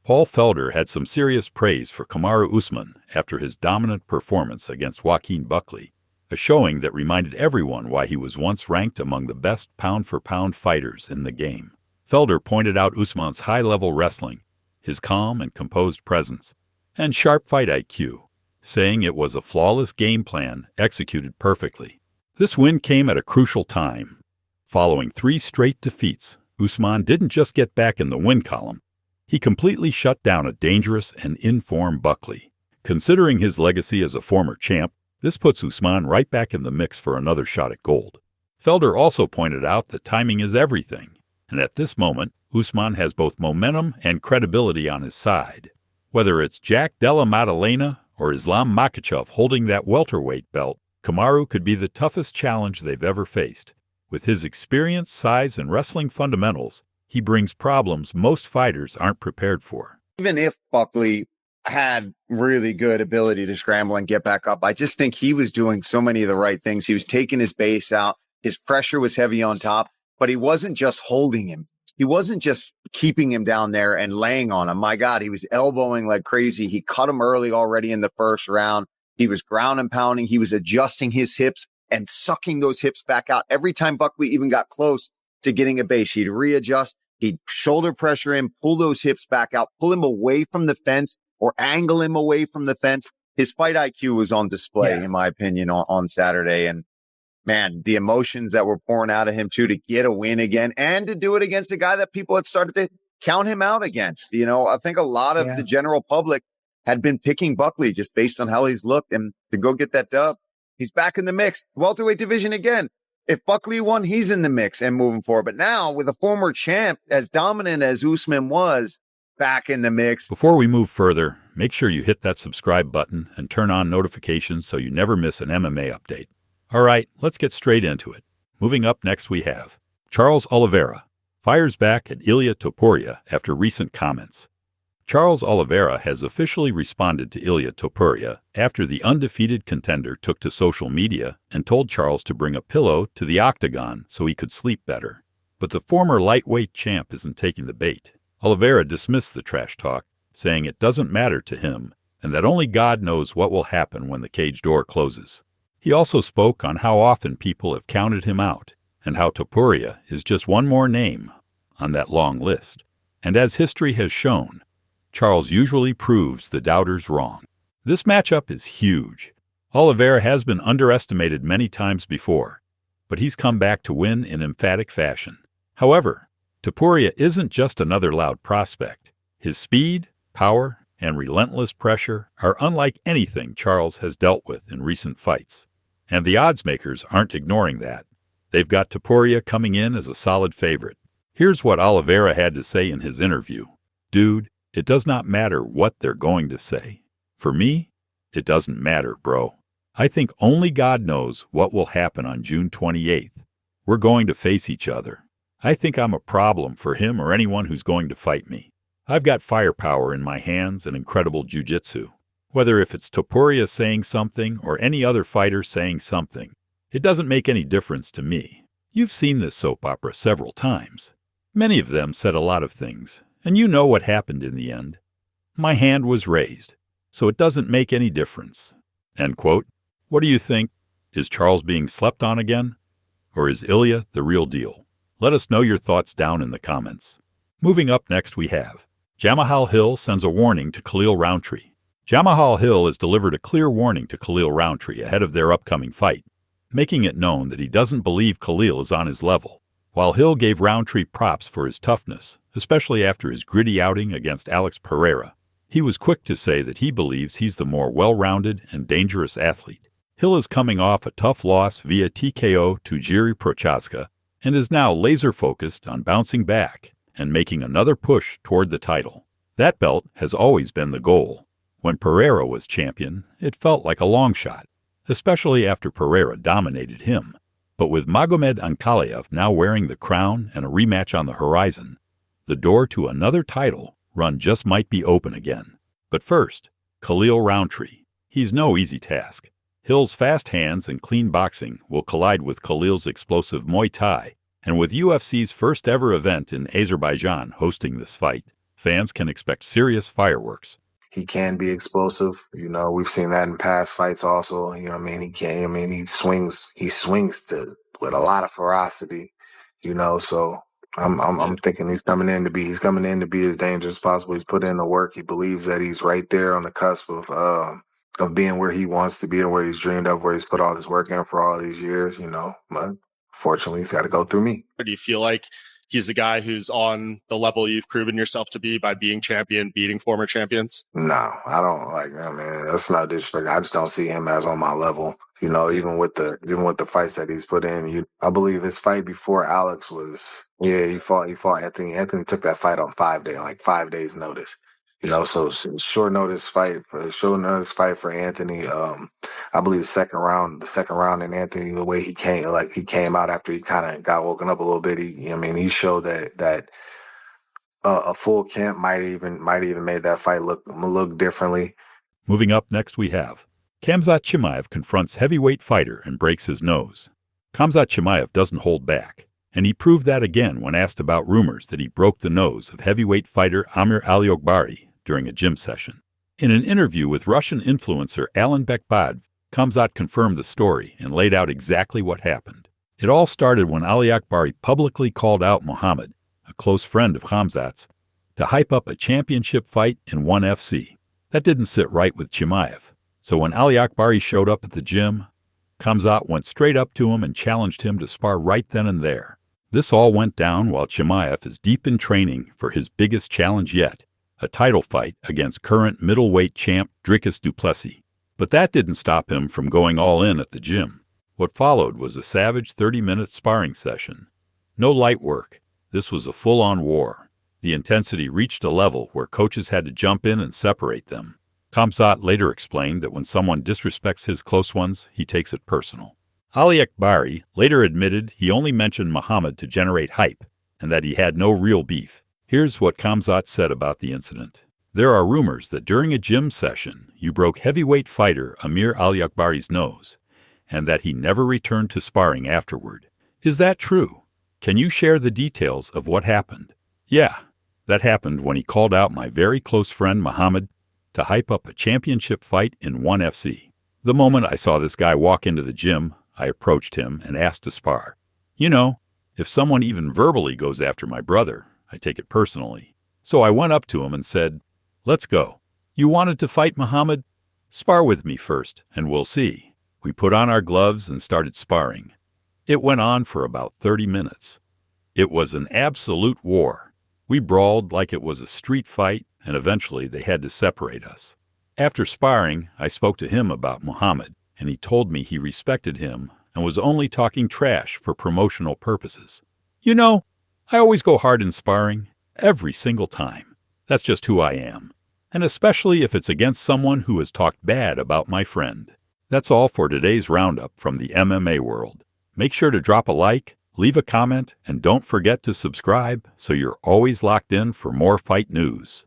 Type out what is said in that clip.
Paul Felder had some serious praise for Kamaru Usman after his dominant performance against Joaquin Buckley, a showing that reminded everyone why he was once ranked among the best pound-for-pound fighters in the game. Felder pointed out Usman's high-level wrestling, his calm and composed presence, and sharp fight IQ, saying it was a flawless game plan executed perfectly. This win came at a crucial time. Following 3 straight defeats, Usman didn't just get back in the win column. He completely shut down a dangerous and in-form Buckley. Considering his legacy as a former champ, this puts Usman right back in the mix for another shot at gold. Felder also pointed out that timing is everything, and at this moment, Usman has both momentum and credibility on his side. Whether it's Jack Della Maddalena or Islam Makhachev holding that welterweight belt, Kamaru could be the toughest challenge they've ever faced. With his experience, size, and wrestling fundamentals, he brings problems most fighters aren't prepared for. Even if Buckley had really good ability to scramble and get back up, I just think he was doing so many of the right things. He was taking his base out. His pressure was heavy on top, but he wasn't just holding him. He wasn't just keeping him down there and laying on him. My God, he was elbowing like crazy. He cut him early already in the first round. He was ground and pounding. He was adjusting his hips and sucking those hips back out. Every time Buckley even got close to getting a base, he'd readjust. He'd shoulder pressure him, pull those hips back out, pull him away from the fence or angle him away from the fence. His fight IQ was on display, in my opinion, on Saturday. And man, the emotions that were pouring out of him too, to get a win again and to do it against a guy that people had started to count him out against. You know, I think a lot of the general public had been picking Buckley just based on how he's looked, and to go get that dub, he's back in the mix. Welterweight division again. If Buckley won, he's in the mix and moving forward. But now with a former champ as dominant as Usman was, back in the mix. Before we move further, make sure you hit that subscribe button and turn on notifications so you never miss an MMA update. All right, let's get straight into it. Moving up next we have Charles Oliveira fires back at Ilia Topuria after recent comments. Charles Oliveira has officially responded to Ilia Topuria after the undefeated contender took to social media and told Charles to bring a pillow to the octagon so he could sleep better. But the former lightweight champ isn't taking the bait. Oliveira dismissed the trash talk, saying it doesn't matter to him and that only God knows what will happen when the cage door closes. He also spoke on how often people have counted him out and how Topuria is just one more name on that long list. And as history has shown, Charles usually proves the doubters wrong. This matchup is huge. Oliveira has been underestimated many times before, but he's come back to win in emphatic fashion. However, Topuria isn't just another loud prospect. His speed, power, and relentless pressure are unlike anything Charles has dealt with in recent fights. And the odds makers aren't ignoring that. They've got Topuria coming in as a solid favorite. Here's what Oliveira had to say in his interview. Dude, it does not matter what they're going to say. For me, it doesn't matter, bro. I think only God knows what will happen on June 28th. We're going to face each other. I think I'm a problem for him or anyone who's going to fight me. I've got firepower in my hands and incredible jiu-jitsu. Whether if it's Topuria saying something or any other fighter saying something, it doesn't make any difference to me. You've seen this soap opera several times. Many of them said a lot of things, and you know what happened in the end. My hand was raised, so it doesn't make any difference. End quote. What do you think? Is Charles being slept on again? Or is Ilia the real deal? Let us know your thoughts down in the comments. Moving up next we have Jamahal Hill sends a warning to Khalil Roundtree. Jamahal Hill has delivered a clear warning to Khalil Roundtree ahead of their upcoming fight, making it known that he doesn't believe Khalil is on his level. While Hill gave Roundtree props for his toughness, especially after his gritty outing against Alex Pereira, he was quick to say that he believes he's the more well-rounded and dangerous athlete. Hill is coming off a tough loss via TKO to Jiri Prochazka and is now laser-focused on bouncing back and making another push toward the title. That belt has always been the goal. When Pereira was champion, it felt like a long shot, especially after Pereira dominated him. But with Magomed Ankalaev now wearing the crown and a rematch on the horizon, the door to another title run just might be open again. But first, Khalil Roundtree. He's no easy task. Hill's fast hands and clean boxing will collide with Khalil's explosive Muay Thai, and with UFC's first ever event in Azerbaijan hosting this fight, fans can expect serious fireworks. He can be explosive. We've seen that in past fights also. He swings with a lot of ferocity, so I'm thinking he's coming in to be as dangerous as possible. He's put in the work. He believes that he's right there on the cusp of being where he wants to be and where he's dreamed of, where he's put all this work in for all these years, but fortunately he's got to go through me. Do you feel like he's a guy who's on the level you've proven yourself to be by being champion, beating former champions? No, I don't that's not disrespect. I just don't see him as on my level. Even with the fights that he's put in, I believe his fight before Alex was, he fought Anthony. Anthony took that fight on 5 days notice. So short notice fight for Anthony. I believe the second round in Anthony, the way he came out after he kind of got woken up a little bit. He showed that a full camp might even made that fight look differently. Moving up next we have Khamzat Chimaev confronts heavyweight fighter and breaks his nose. Khamzat Chimaev doesn't hold back, and he proved that again when asked about rumors that he broke the nose of heavyweight fighter Amir Aliakbari during a gym session. In an interview with Russian influencer Alan Bekbad, Khamzat confirmed the story and laid out exactly what happened. It all started when Aliakbari publicly called out Muhammad, a close friend of Khamzat's, to hype up a championship fight in ONE FC. That didn't sit right with Chimaev. So when Aliakbari showed up at the gym, Khamzat went straight up to him and challenged him to spar right then and there. This all went down while Chimaev is deep in training for his biggest challenge yet, a title fight against current middleweight champ Dricus du Plessis. But that didn't stop him from going all in at the gym. What followed was a savage 30-minute sparring session. No light work. This was a full-on war. The intensity reached a level where coaches had to jump in and separate them. Khamzat later explained that when someone disrespects his close ones, he takes it personal. Aliakbari later admitted he only mentioned Muhammad to generate hype and that he had no real beef. Here's what Khamzat said about the incident. There are rumors that during a gym session, you broke heavyweight fighter Amir Aliakbari's nose and that he never returned to sparring afterward. Is that true? Can you share the details of what happened? Yeah, that happened when he called out my very close friend Muhammad to hype up a championship fight in ONE FC. The moment I saw this guy walk into the gym, I approached him and asked to spar. If someone even verbally goes after my brother, I take it personally. So I went up to him and said, "Let's go. You wanted to fight Muhammad? Spar with me first, and we'll see." We put on our gloves and started sparring. It went on for about 30 minutes. It was an absolute war. We brawled like it was a street fight, and eventually they had to separate us. After sparring, I spoke to him about Muhammad, and he told me he respected him and was only talking trash for promotional purposes. I always go hard in sparring, every single time. That's just who I am, and especially if it's against someone who has talked bad about my friend. That's all for today's roundup from the MMA world. Make sure to drop a like, leave a comment, and don't forget to subscribe so you're always locked in for more fight news.